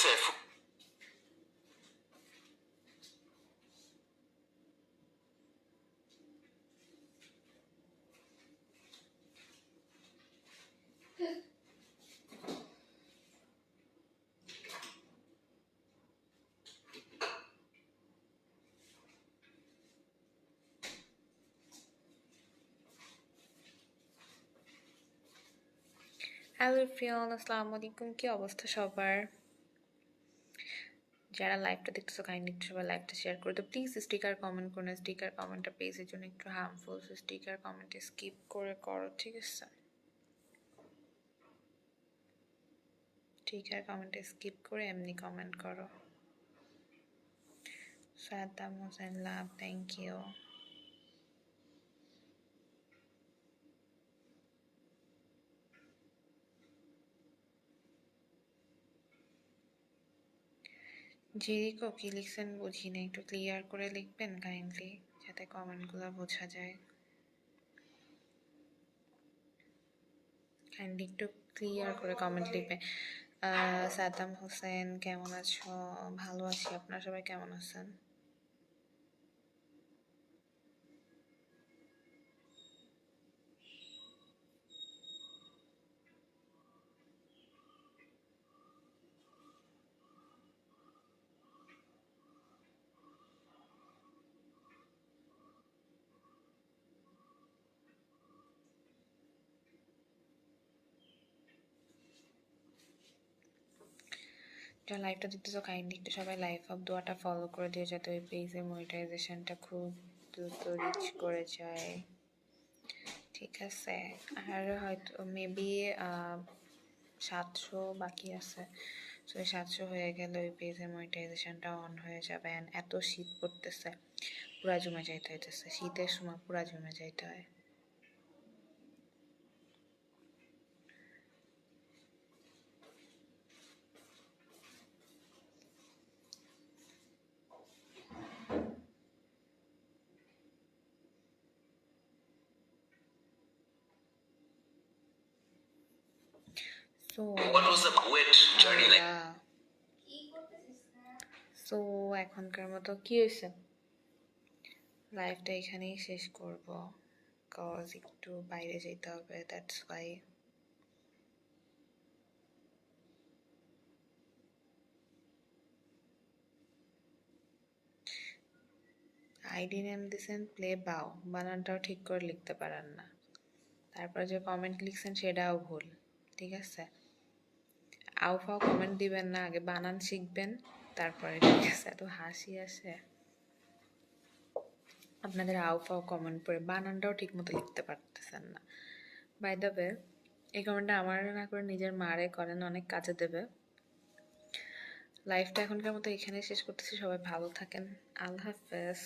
করতেছে। Hello everyone, আসসালামু আলাইকুম। কি অবস্থা সবার? যারা লাইভটা দেখতেছো কাইন্ডলি একটু সবাই লাইভটা শেয়ার করে তো প্লিজ। স্টিকার কমেন্ট করো না, স্টিকার কমেন্টটা পেজের জন্য একটু হার্মফুল, সো স্টিকার কমেন্টে স্কিপ করে করো, ঠিক আছে? স্টিকার কমেন্টে স্কিপ করে এমনি কমেন্ট করো। সাদ্দাম হোসেন লাভ, থ্যাংক ইউ। জিরিকো কি লিখছেন বুঝি না, একটু ক্লিয়ার করে লিখবেন কাইন্ডলি, যাতে কমেন্টগুলো বোঝা যায়। কাইন্ডলি একটু ক্লিয়ার করে কমেন্ট লিখবে। সাদ্দাম হোসেন কেমন আছো? ভালো আছি, আপনারা সবাই কেমন আছেন? যারা লাইভটা দেখতেছো কাইন্ডলি একটু সবাই লাইভ অফ দোয়াটা ফলো করে দিও, যাতে ওই পেজের মনিটাইজেশনটা খুব দ্রুত রিচ করে যায়, ঠিক আছে? আর হয়তো মেবি 700 বাকি আছে, সো ওই 700 হয়ে গেলে ওই পেজের মনিটাইজেশনটা অন হয়ে যাবে। অ্যান্ড এত শীত পড়তেছে, পুরা জমে যাইতে হইতেছে, শীতের সময় পুরা জমে যাইতে হয়। সো এখনকার মতো কি হয়েছে, লাইফটা এখানেই শেষ করব, কজ একটু বাইরে যেতে হবে, দ্যাটস ওয়াই। আইডি নেম দিয়েছেন প্লে বাও, বানানটাও ঠিক করে লিখতে পারেন না, তারপর যে কমেন্ট লিখছেন সেটাও ভুল, ঠিক আছে? আউ ফাও কমেন্ট দিবেন না, আগে বানান শিখবেন তারপরে, ঠিক আছে? এত হাসি আসে আপনাদের আউ ফাও কমেন্ট পড়ে, বানানটাও ঠিক মতো লিখতে পারতেছেন না। বাই দ্য ওয়ে, এই কমেন্টটা আমার না করে নিজের মারে করেন, অনেক কাজে দেবে। লাইফটা এখনকার মতো এখানে শেষ করতেছি, সবাই ভালো থাকেন, আল্লাহ হাফেজ।